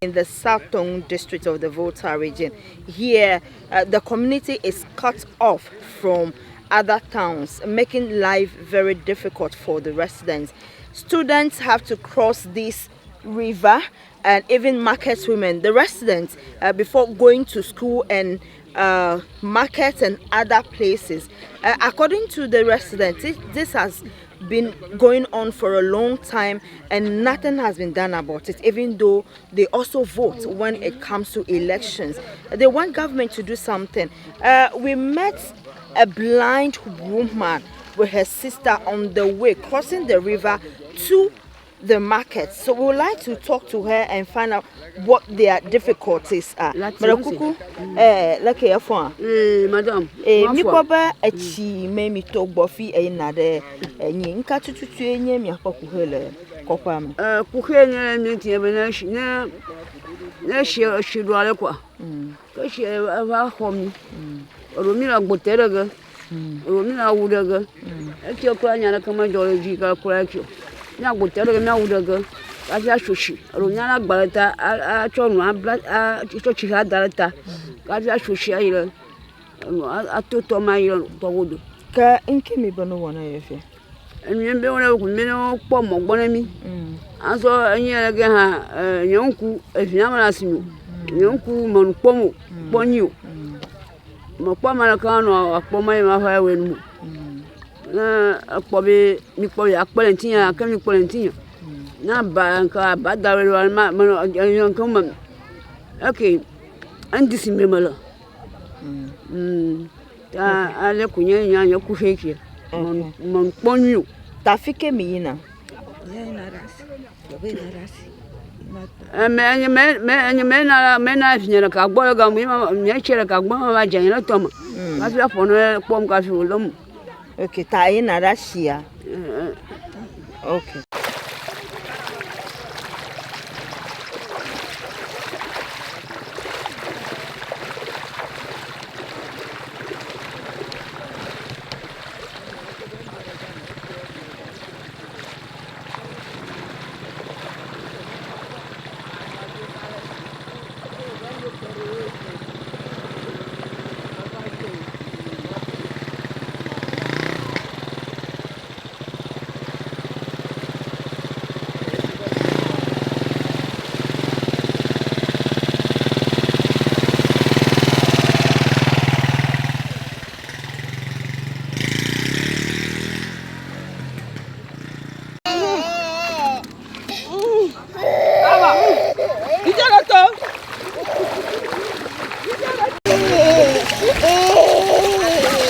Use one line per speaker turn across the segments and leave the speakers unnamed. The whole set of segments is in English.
In the southern district of the Volta region, here the community is cut off from other towns, making life very difficult for the residents. Students have to cross this river, and even market women, the residents, before going to school and markets and other places. According to the residents, this has been going on for a long time and nothing has been done about it, even though they also vote when it comes to elections. They want government to do something. We met a blind woman with her sister on the way crossing the river to the market. So we would like to talk to her and find out what their difficulties are. Madam, mi kwaba achi me mi to gbofi e na de enyi nka tututu enye mi apaku hele kokwa am.
Ku hele mi tie be na shi do ale kwa. Ko shi va khom. Ro mi la gbotere ga. Ro mi la wuda ga. E ti ko anya na kama jole ji ka kura ki. Nya gbotere ga na wuda ga. Ka ja shoshi. Ro nya na gbalata a chonu a to chi ha dalata. Ka ja shoshi ayire. Atoto mai to wodo.
Ka inke mi bano wona yefe.
Emi be wona ku me no po mo gbona mi. Aso anyi elege ha nyanku efia mara sinu. Nyanku mon pomo ponyo. Mo pa mara kan no apo mai ma fa we nu. Na apo be mi po ya polentia kan mi polentia. Na ba nka ba dawe ma nyanku ma. Okay. Andi simbe mala. Ale kunye nyanya ku heki. Mon ponyo.
Tafike mi yina.
Me na finyela ka gbo ga mu ma nya chere ka gbo ma jan na to ma. Ma fi afono pom ka fi lom.
Okay, ta yina rashia. Okay.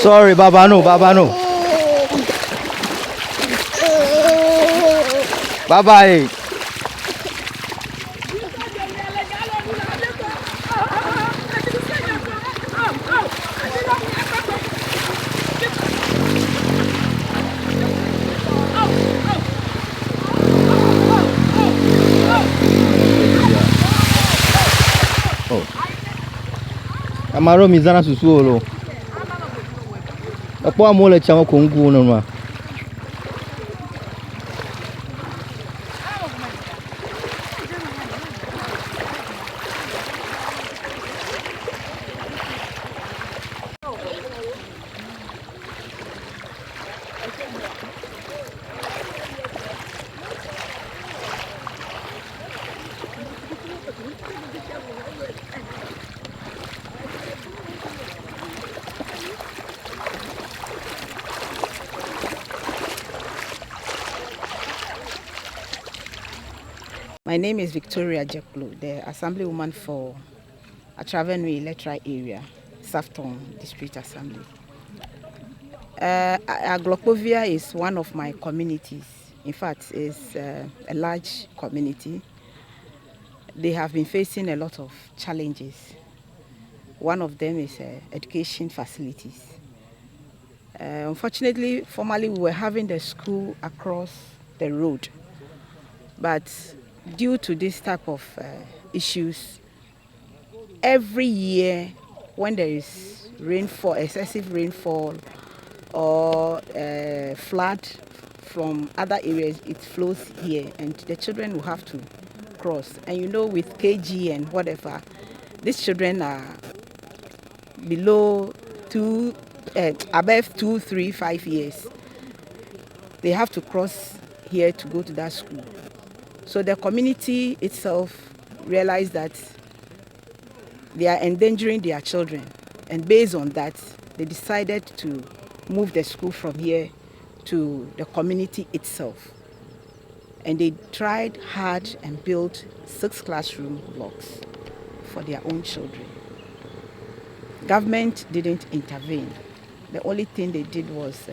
Sorry, Baba, no. Bye-bye. Oh. Amaro mizana susuolo. Apo amole chama kongu no ma.
My name is Victoria Jeklo, the Assemblywoman for Atravenue Electoral Area, Safton District Assembly. Aglopovia is one of my communities. In fact, it's a large community. They have been facing a lot of challenges. One of them is education facilities. Unfortunately, formerly we were having the school across the road, but due to this type of issues, every year when there is rainfall, excessive rainfall, or flood from other areas, it flows here, and the children will have to cross. And you know, with KG and whatever, these children are below above 2, 3, 5 years. They have to cross here to go to that school. So the community itself realized that they are endangering their children, and based on that, they decided to move the school from here to the community itself. And they tried hard and built 6 classroom blocks for their own children. Government didn't intervene. The only thing they did was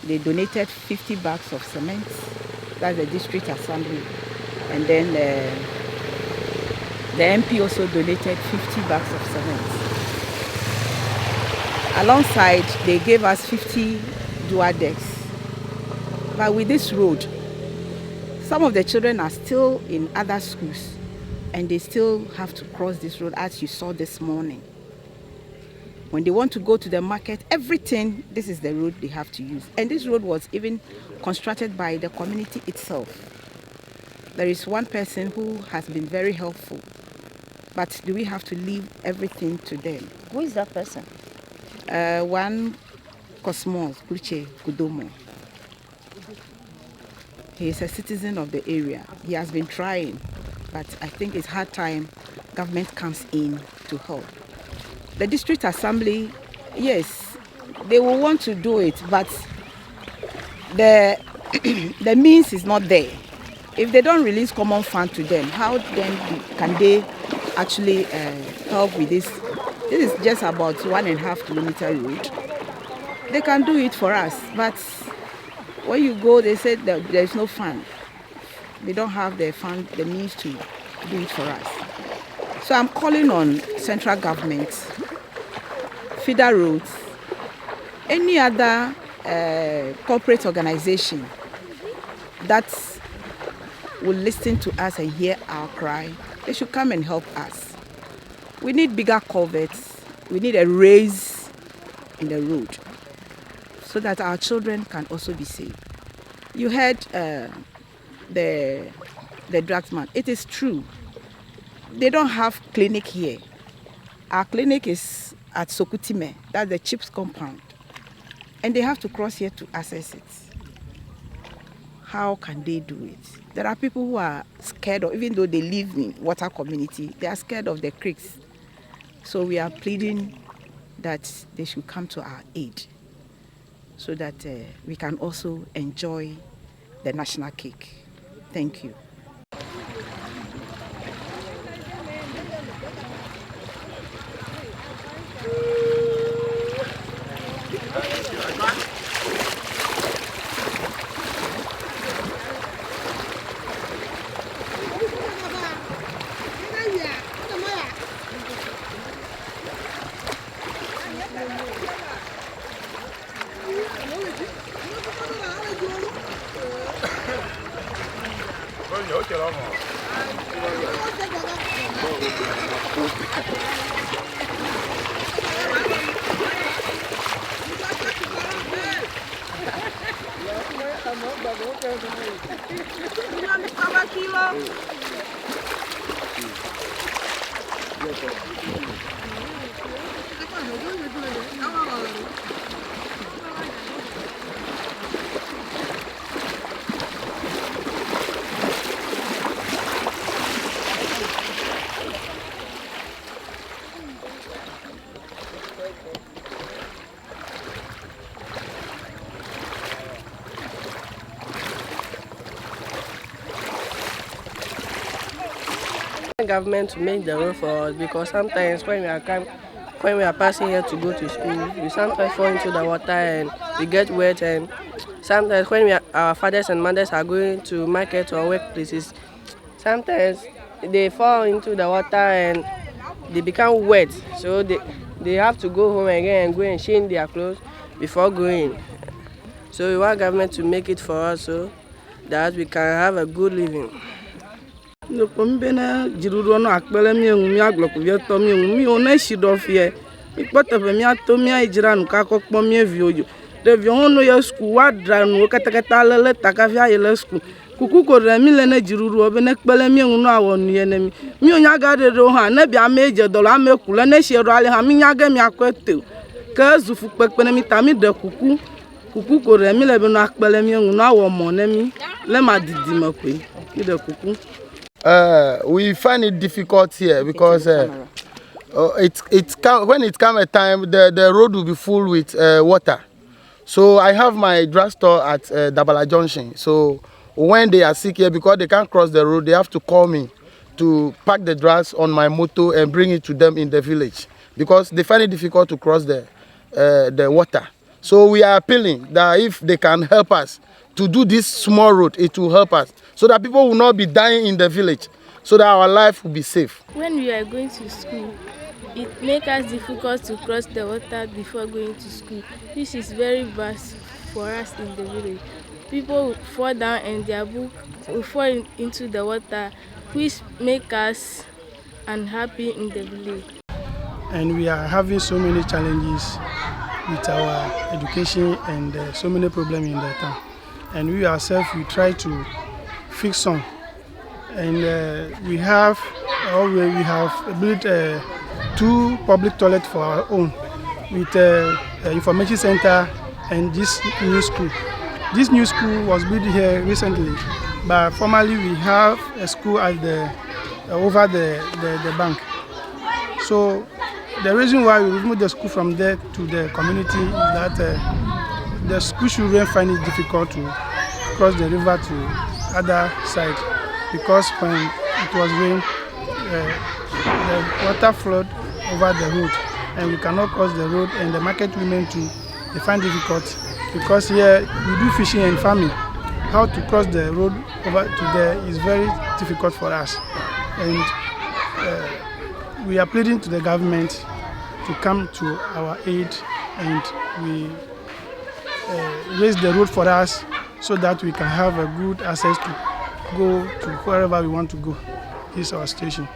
they donated 50 bags of cement. That's the district assembly. And then the MP also donated 50 bags of cement. Alongside, they gave us 50 dual decks. But with this road, some of the children are still in other schools, and they still have to cross this road, as you saw this morning. When they want to go to the market, everything, this is the road they have to use. And this road was even constructed by the community itself. There is one person who has been very helpful, but do we have to leave everything to them?
Who is that person?
One Cosmos Kuche Kudomo. He is a citizen of the area. He has been trying, but I think it's hard time government comes in to help. The district assembly, yes, they will want to do it, but the the means is not there. If they don't release common fund to them, how then can they actually help with this? This is just about 1.5 kilometer road. They can do it for us, but when you go, they said that there's no fund. They don't have the fund, the means to do it for us. So I'm calling on central government, feeder roads, any other corporate organization that will listen to us and hear our cry. They should come and help us. We need bigger culverts. We need a raise in the road so that our children can also be safe. You heard the dragsman. It is true. They don't have clinic here. Our clinic is at Sokutime, that's the CHIPS compound. And they have to cross here to access it. How can they do it? There are people who are scared of, even though they live in water community, they are scared of the creeks. So we are pleading that they should come to our aid so that we can also enjoy the national cake. Thank you.
Government to make the road for us, because sometimes when we are passing here to go to school, we sometimes fall into the water and we get wet, and sometimes when our fathers and mothers are going to market or workplaces, sometimes they fall into the water and they become wet, so they have to go home again and go and change their clothes before going. So we want government to make it for us so that we can have a good living.
No pombena jirudo no akpele mi enwu mi agloku vi to mi enwu mi ona shido fie ikpota be mi ato mi ajira nu ka kokpo mi evi ojo de vi onu ya school wa dra nu katakata lele takafi ayele school kuku ko re mi le na jirudo be na kpele mi enwu no awonu ye na mi onya ga de do ha na bia meje dolo amekule na shero ale ha mi nya ga mi akwete ka zufu pepe na mi ta mi de kuku ko re mi le be no akpele mi enwu no awomo na mi le ma didi makwe mi de kuku.
We find it difficult here because when it comes a time, the road will be full with water. So I have my drugstore at Dabala Junction. So when they are sick here, because they can't cross the road, they have to call me to pack the drugs on my motor and bring it to them in the village because they find it difficult to cross the water. So we are appealing that if they can help us to do this small road, it will help us so that people will not be dying in the village, so that our life will be safe.
When we are going to school, it makes us difficult to cross the water before going to school, which is very bad for us in the village. People will fall down and their book will fall into the water, which makes us unhappy in the village.
And we are having so many challenges with our education and so many problems in the town. And we ourselves, we try to fix some. And we have built 2 public toilets for our own with information center and this new school. This new school was built here recently, but formerly we have a school at over the bank. So the reason why we removed the school from there to the community is that the school children find it difficult to cross the river to other side because when it was rain, the water flowed over the road and we cannot cross the road, and the market women too, they find difficult because here we do fishing and farming. How to cross the road over to there is very difficult for us, and we are pleading to the government to come to our aid and we raise the road for us so that we can have a good access to go to wherever we want to go. This is our station.